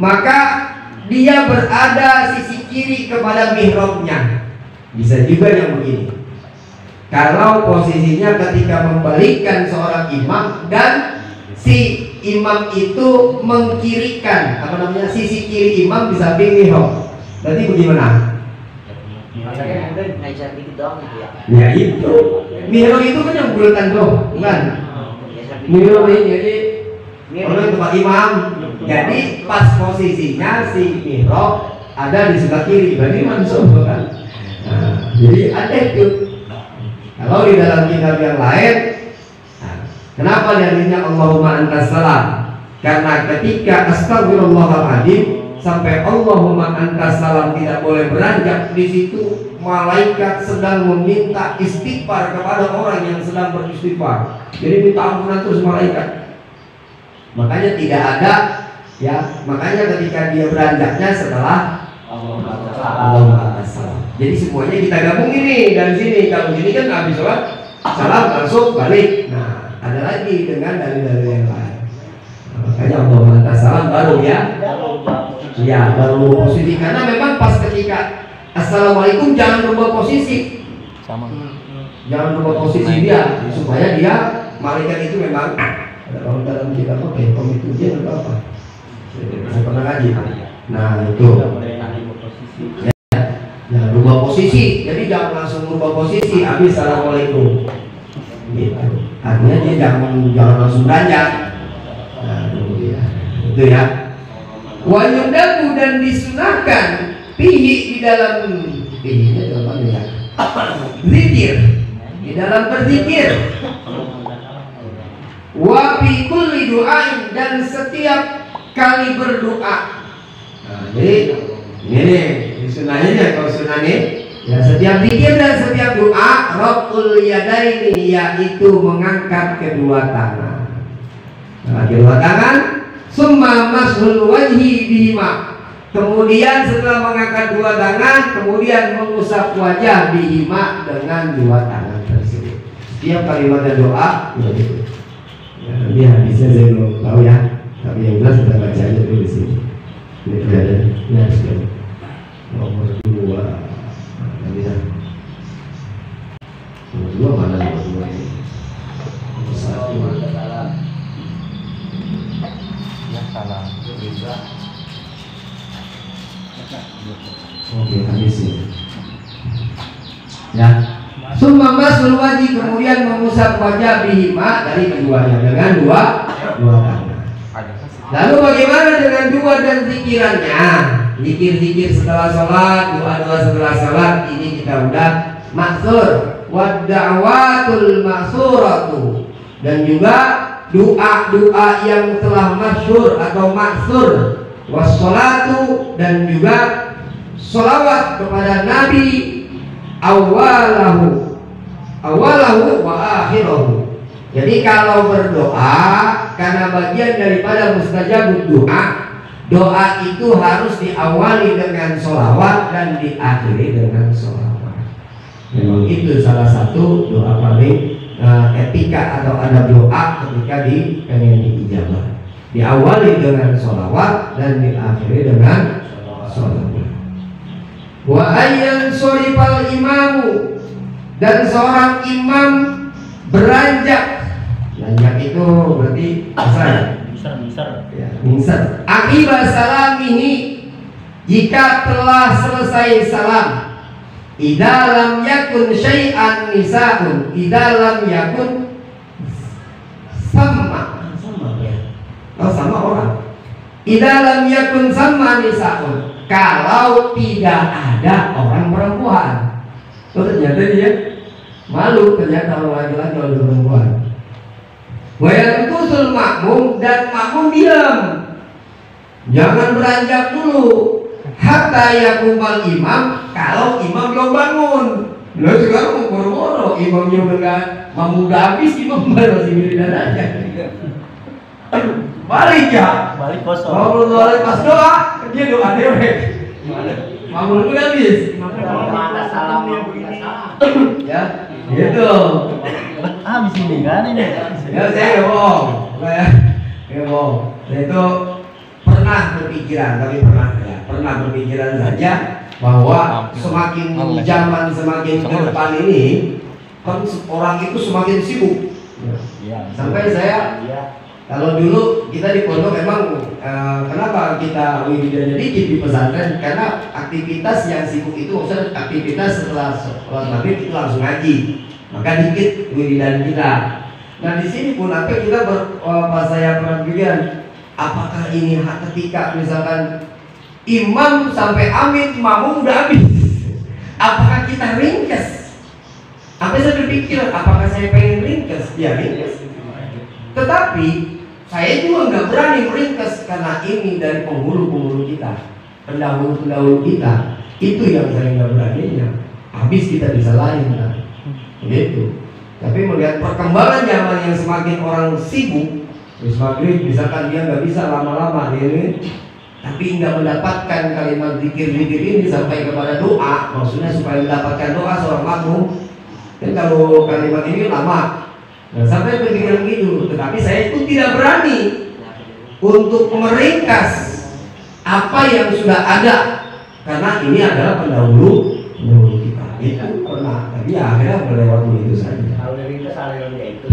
maka dia berada sisi kiri kepada mihrabnya. Bisa juga yang begini. Kalau posisinya ketika membalikkan seorang imam dan si imam itu mengkirikan sisi kiri imam di samping mihrab, berarti bagaimana? Ya itu mihrab itu kan yang bulatan tuh, bukan? Mihrab ini jadi orang tempat imam. Jadi pas posisinya si mihrab ada di sebelah kiri, berarti mansub kan? Nah, jadi ada itu. Kalau di dalam kitab yang lain, kenapa dalilnya Allahumma antas salam? Karena ketika astagfirullahaladzim sampai Allahumma antas salam tidak boleh beranjak, di situ malaikat sedang meminta istighfar kepada orang yang sedang beristighfar. Jadi minta ampunan terus malaikat. Makanya tidak ada, ya. Makanya ketika dia beranjaknya setelah Allahumma antas salam. Jadi semuanya kita gabung ini dari sini. Kalau sini kan habis sholat salam langsung balik. Nah, ada lagi dengan dalil-dalil yang lain. Makanya Allahumma antas salam baru ya. Ya, baru posisi. Karena memang pas ketika assalamualaikum jangan rubah posisi. Sama. Jangan rubah posisi dia supaya dia malaikat itu memang ada kalau dalam kitab apa itu dia apa? Saya pernah ngaji. Nah, itu. Jangan rubah posisi, jadi jangan langsung rubah posisi. Habis assalamualaikum. Gitu. Artinya dia jangan langsung beranjak. Nah, itu ya. Wa yudabu dan disunahkan pihi di dalam pihinya apa ya? Zikir, di dalam berzikir. Wa fi kulli du'ain dan setiap kali berdoa. Nah, jadi ini sunahnya kalau sunahnya ya setiap zikir dan setiap doa raf'ul yadaini yaitu mengangkat kedua tangan. Nah, kedua tangan summa mashul wajhi bihima. Kemudian setelah mengangkat dua tangan kemudian mengusap wajah bihima dengan dua tangan tersebut. Setiap kalimat doa ya gitu. Ya, nanti hadisnya saya belum tahu ya. Tapi yang jelas kita baca aja dulu di sini. Ini kelihatannya sudah nomor 2 nanti ya. Nomor 2 mana nomor 2 ini? Nomor 1 ya salah juga. Oke, habis ini. Ya. Summa masul wajhi kemudian mengusap wajah bihima dari keduanya dengan dua tangan. Lalu bagaimana dengan dua dan zikirannya? Zikir-zikir setelah sholat, doa-doa setelah sholat ini kita udah maksur. Wadda'watul maksuratu dan juga doa-doa yang telah masyhur atau maksur. Wassolatu dan juga sholawat kepada Nabi awalahu wa akhirahu. Jadi kalau berdoa karena bagian daripada mustajabud doa, doa itu harus diawali dengan sholawat dan diakhiri dengan sholawat. Memang itu salah satu doa paling etika atau adab doa ketika pengen diijabah. Diawali dengan sholawat dan diakhiri dengan sholawat. Wa ayyan sorifal imamu dan seorang imam beranjak. Beranjak itu berarti misar. Ya, misar. Akibat salamihi jika telah selesai salam. Idza lam yakun syai'an nisaun. Idza lam yakun sama ya. Oh, sama orang. Idza lam yakun sama nisaun. Kalau tidak ada orang perempuan. Oh, ternyata dia malu ternyata orang laki-laki oleh perempuan. Wa yanqusul makmum dan makmum diam. Jangan beranjak dulu hatta yaqumal imam kalau imam belum bangun. Lah sekarang boro-boro imamnya udah udah habis imam baru masih berdiri aja. Balik ya. Balik kosong. Mau balik pas doa dia doa dewek. Bangun udah habis. Mana salam Ya, gitu. Habis ini kan ini. Ya saya bohong. Ya bohong. Itu pernah berpikiran, tapi pernah berpikiran saja bahwa semakin zaman semakin ke depan ini kan orang itu semakin sibuk. Sampai saya kalau dulu kita di pondok emang kenapa kita wiridan dikit di pesantren, karena aktivitas yang sibuk itu maksudnya aktivitas setelah sholat maghrib itu langsung ngaji, maka dikit wiridan kita. Nah di sini pun apa kita pas saya pernah pikiran, apakah ini ketika misalkan imam sampai amin makmum udah habis, apakah kita ringkas? Apa saya berpikir, apakah saya pengen ringkas? Ya ringkas. Tetapi saya juga nggak berani meringkas karena ini dari penghulu kita, pendahulu kita. Itu yang saya nggak beraninya. Habis kita bisa lain kan, gitu. Tapi melihat perkembangan zaman yang semakin orang sibuk, terus maghrib misalkan dia nggak bisa lama-lama ini, tapi nggak mendapatkan kalimat zikir-zikir ini sampai kepada doa, maksudnya supaya mendapatkan doa seorang makmum. Dan kalau kalimat ini lama. Nah, sampai berpikiran gitu, tetapi saya itu tidak berani untuk meringkas apa yang sudah ada, karena ini adalah pendahulu kita. Itu pernah, tapi ya akhirnya melewati itu saja. Kalau ringkas alirannya itu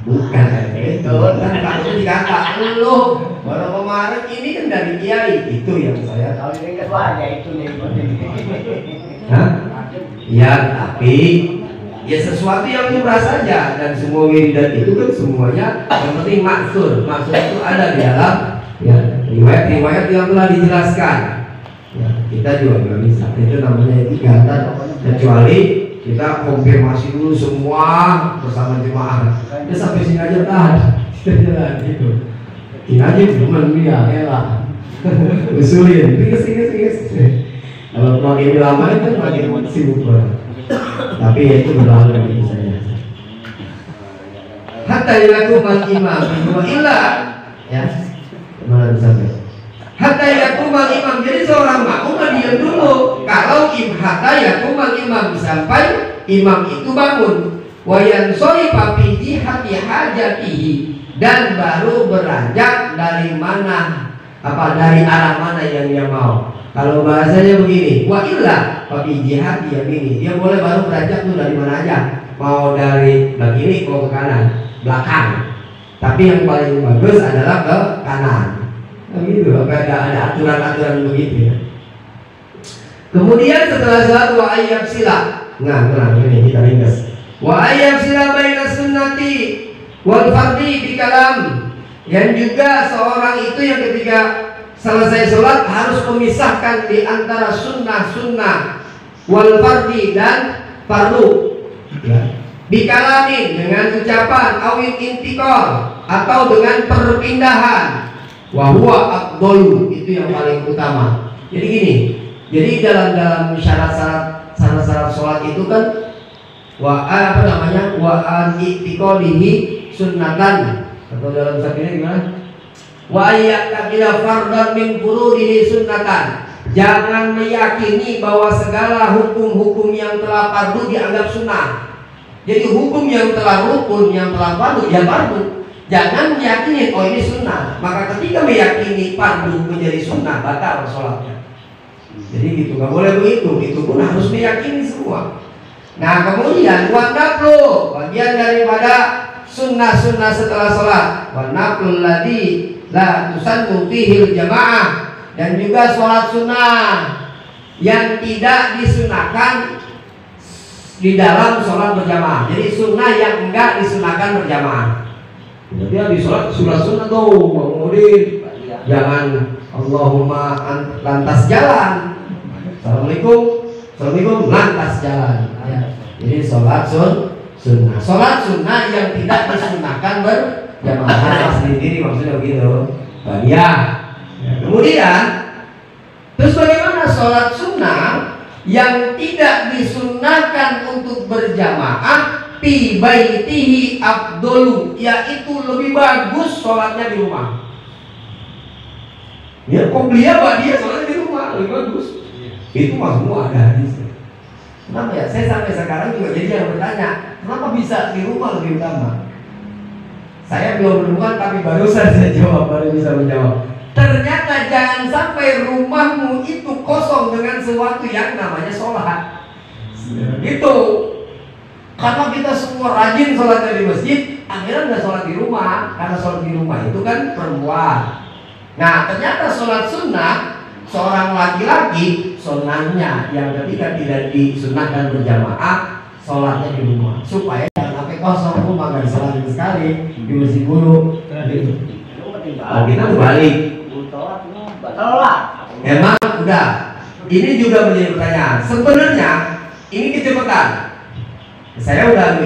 bukan itu, kan kalau dikata lu baru kemarin ini kan dari kiai, itu yang saya kalau ringkas aja itu nih. Hah? Ya, tapi ya sesuatu yang murah saja, dan semua wiridan itu kan semuanya yang penting maksud itu ada di dalam ya riwayat yang telah dijelaskan. Ya, kita juga nggak bisa, itu namanya istighfar, kecuali kita konfirmasi dulu semua bersama jemaah. Ya sampai sini aja tahan, kita gitu. Ini aja cuma dia, elah usulin, tinggal. Kalau makin lama itu makin sibuk banget. Tapi itu berlalu bagi saya. Hatta yakumal imam wa illa ya. Mana sampai? Hatta yakumal imam. Jadi seorang makmum diam dulu. Kalau hatta yakumal imam sampai imam itu bangun. Wa yansorifa fi jihati hajatihi, dan baru beranjak dari mana dari arah mana yang dia mau. Kalau bahasanya begini, wa illa papi jihad yamini, dia boleh baru beranjak tuh dari mana aja, mau dari begini mau ke kanan, belakang. Tapi yang paling bagus adalah ke kanan. Begitu, ada aturan-aturan begitu ya. Kemudian setelah salat wa ayyab sila, ini kita ringkas. Wa ayyab sila baina sunnati wal fardhi bi kalam. Yang juga seorang itu yang ketika selesai sholat harus memisahkan di antara sunnah wal fardhi dan fardu ya. Bikalamin dengan ucapan awil intikal atau dengan perpindahan, wahwa afdolu, itu yang paling utama. Jadi gini, jadi dalam syarat-syarat sholat itu kan wa an intikalihi sunnatan, atau dalam sabirnya gimana? Wa ya'taqida fardhan min furudihi sunnatan. Jangan meyakini bahwa segala hukum-hukum yang telah fardu dianggap sunnah. Jadi hukum yang telah rukun, yang telah fardu, ya fardu. Jangan meyakini oh ini sunnah. Maka ketika meyakini fardu menjadi sunnah, batal sholatnya. Jadi gitu, nggak boleh begitu. Itu pun harus meyakini semua. Nah kemudian wa naflu, bagian daripada sunnah-sunnah setelah sholat. Wa naflul ladzi la tusannu fihil jamaah, dan juga sholat sunnah yang tidak disunahkan di dalam sholat berjamaah. Jadi sunnah yang enggak disunahkan berjamaah. Jadi habis sholat sunnah tuh kemudian jangan Allahumma lantas jalan, assalamualaikum lantas jalan ya. Jadi sholat sunnah yang tidak disunahkan berjamaah sendiri, maksudnya begitu. Ya. Kemudian terus bagaimana sholat sunnah yang tidak disunahkan untuk berjamaah fi baitihi afdolu, yaitu lebih bagus sholatnya di rumah. Ya kok dia sholatnya di rumah lebih bagus. Itu mah semua ada hadisnya. Kenapa ya? Saya sampai sekarang juga jadi yang bertanya, kenapa bisa di rumah lebih utama? Saya belum menemukan, tapi barusan saya baru bisa menjawab. Ternyata jangan sampai rumahmu itu kosong dengan sesuatu yang namanya sholat. Gitu. Karena kita semua rajin sholatnya di masjid, akhirnya nggak sholat di rumah. Karena sholat di rumah itu kan perempuan. Nah, ternyata sholat sunnah seorang laki-laki, sunnahnya yang ketika tidak disunahkan berjamaah, sholatnya di rumah supaya jangan sampai kosong rumah nggak sholat sekali di masjid dulu. Oh, kita berbalik. Emang udah. Ini juga menjadi pertanyaan. Sebenarnya ini kecepatan. Saya udah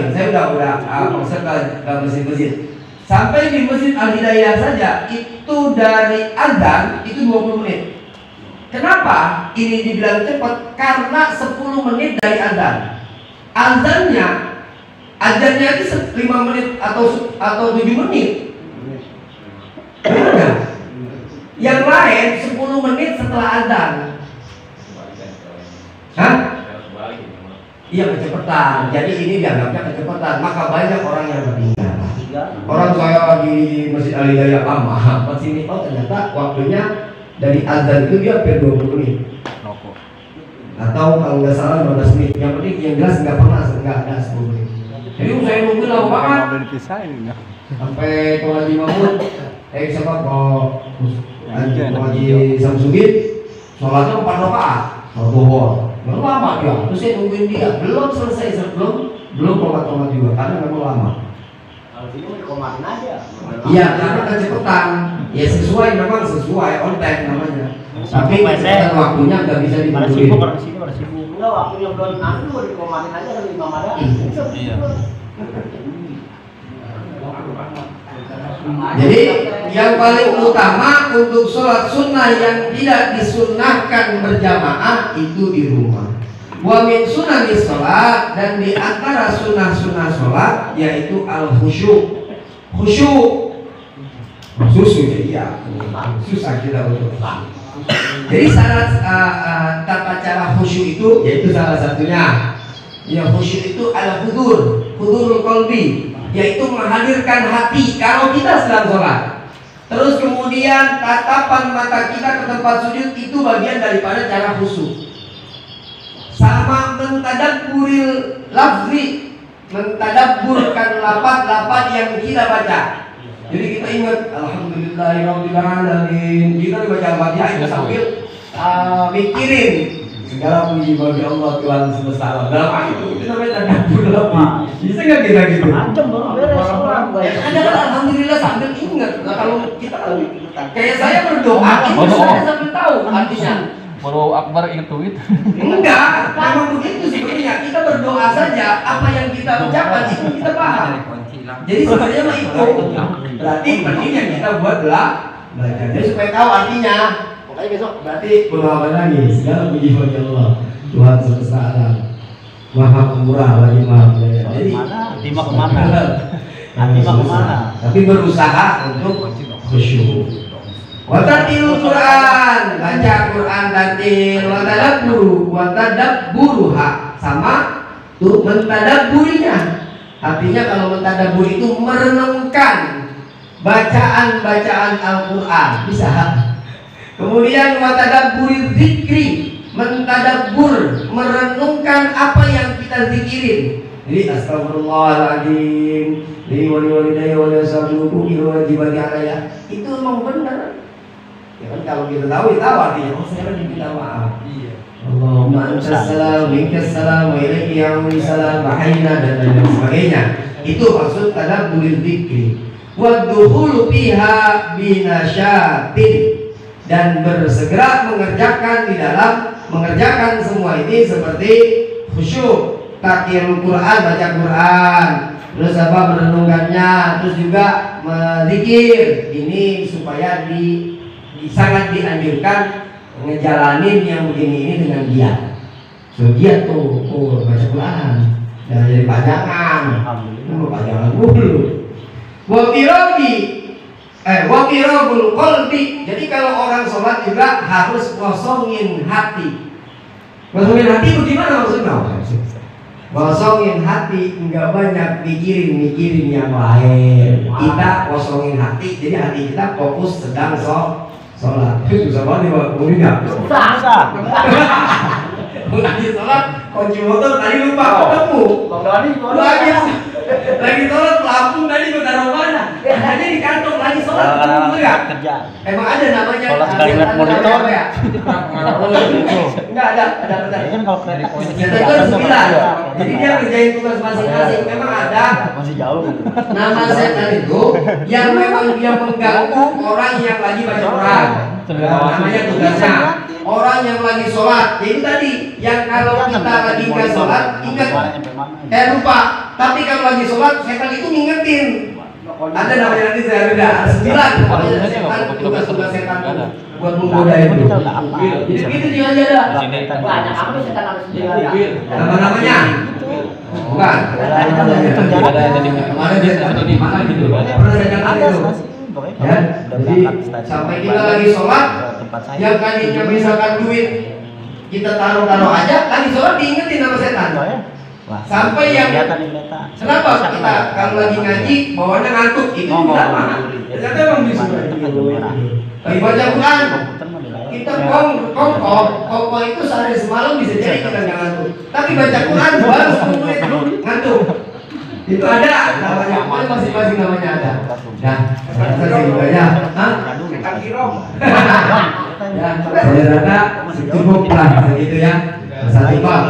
maksud ke masjid-masjid. Sampai di Masjid Al-Hidayah saja itu dari azan itu 20 menit. Kenapa ini dibilang cepat? Karena 10 menit dari azan. Azannya itu 5 menit atau 7 menit. Benar. Yang lain 10 menit setelah azan. Hah? Iya, kecepatan. Jadi ini dianggapnya kecepatan. Maka banyak orang yang tertinggal. Orang saya di Masjid Al-Hidayah lama, pas sini ternyata waktunya dari azan itu dia hampir 20 menit. Atau kalau nggak salah 15 menit. Yang penting yang jelas nggak ada 10 menit. Jadi saya nunggu lama banget. Sampai kalau Haji Mahmud, siapa Haji Samsudin, sholatnya 4 rakaat, zuhur. Lama dia, terus saya nungguin dia, belum selesai, belum komat juga, karena memang lama. Kalau sini udah komatin aja. Iya, karena kecepatan, ya memang sesuai on time namanya. Tapi kecepatan waktunya nggak bisa dimundurin. Enggak, waktunya belum nanti udah dikomatin aja dari Imam Ada. Iya. Jadi yang paling utama untuk sholat sunnah yang tidak disunnahkan berjamaah itu di rumah. Wa min sunanis sholat, dan di antara sunnah-sunnah sholat yaitu al-khusyuk. Khusyuk susah kita untuk. Jadi syarat tata cara khusyuk itu yaitu salah satunya ya khusyuk itu hudurul qalbi, yaitu menghadirkan hati kalau kita sedang sholat. Terus kemudian tatapan mata kita ke tempat sujud itu bagian daripada cara khusyuk. Sama mentadabburil lafzi, mentadabburkan lafaz-lafaz yang kita baca. Jadi kita ingat alhamdulillahirabbil alamin. Kita baca Al-Fatihah itu sambil mikirin segala puji bagi Allah Tuhan semesta alam. Dalam ayat itu namanya tadabbur lafzi. Bisa nggak kita gitu? Macam baru beres sholat. Ada kan alhamdulillah sambil ingat. Nah, kalau kita kayak saya berdoa, saya sambil tahu artinya. Baru Akbar inget duit. Enggak, memang begitu sebenarnya. Kita berdoa saja, apa yang kita ucapkan itu kita paham. Jadi sebenarnya mah itu. Berarti pentingnya kita buat belajar. Jadi supaya tahu artinya. Pokoknya besok berarti berdoa lagi. Segala puji bagi Allah Tuhan semesta alam, Maha Pemurah lagi Maha Penyayang. Jadi hati mah kemana? Tapi berusaha untuk khusyuk. Watatil Quran, baca Quran tatil, watadabburuha, sama tuh mentadabburinya. Artinya kalau mentadabbur itu merenungkan bacaan-bacaan Al-Quran, bisa. Kemudian watadabburi zikri, mentadabbur, merenungkan apa yang kita zikirin. Jadi astagfirullahaladzim, li walidayya wa li ashabihi wa jibati alaya. Itu memang benar. Ya kan kalau kita tahu artinya. Oh, saya kan minta maaf. Iya. Allahumma antas salam, minkas salam, wa ilaiki ya'udhu salam, wa hayna dan lain sebagainya. Itu maksud tadabbur dzikri. Wa dukhulu fiha binasyatin, dan bersegera mengerjakan semua ini seperti khusyuk, takdirul Quran, baca Quran, terus merenungkannya, terus juga berzikir. Ini supaya sangat dianjurkan ngejalanin yang begini ini dengan giat. So giat tuh, baca Quran, jangan jadi pajangan. Pajangan dulu. Wafirabul qalbi. Jadi kalau orang sholat juga harus kosongin hati. Kosongin hati bagaimana maksudnya? Kosongin hati, nggak banyak mikirin yang lain. Kita kosongin hati, jadi hati kita fokus sedang sholat. Susah banget nih Pak, mau nggak? Susah. Lagi sholat, kunci motor tadi lupa ketemu. Bang Doni, Lagi sholat pelampung tadi gue taruh mana? Hanya di kantong lagi sholat ketemu nggak? Kerja. Emang ada namanya. Sholat sekali lihat monitor. ya? Enggak ada benar. Ya kan kalau kereta Kita itu ada 9. Jadi dia ngerjain tugas masing-masing. Memang ada. masih jauh. Nama setan itu yang memang dia mengganggu orang yang lagi baca Quran. Namanya tugasnya. Orang yang lagi sholat. Jadi tadi yang kalau kita lagi nggak sholat ingat lupa. Tapi kalau lagi sholat setan itu ngingetin. Ada namanya nanti saya beda 9 pokoknya setan tugas setan buat menggoda itu. Jadi gitu dia aja dah. banyak apa sih setan harus sendiri. Nama-namanya bukan. Kemarin dia di mana gitu. Pernah saya katakan itu. Ya, jadi sampai kita lagi sholat, yang tadinya misalkan duit kita taruh aja, lagi sholat diingetin sama setan. Sampai yang kenapa kita kalau lagi ngaji bawaannya ngantuk itu kenapa? Ternyata emang disuruh. Lagi baca Quran, kita kongko itu sehari semalam bisa jadi kita nggak ngantuk. Tapi baca Quran baru 10 menit ngantuk. Itu ada namanya, masing-masing namanya ada. Nah, sekarang saya juga ya. Ya, saya rasa cukup lah segitu ya. Satu Pak.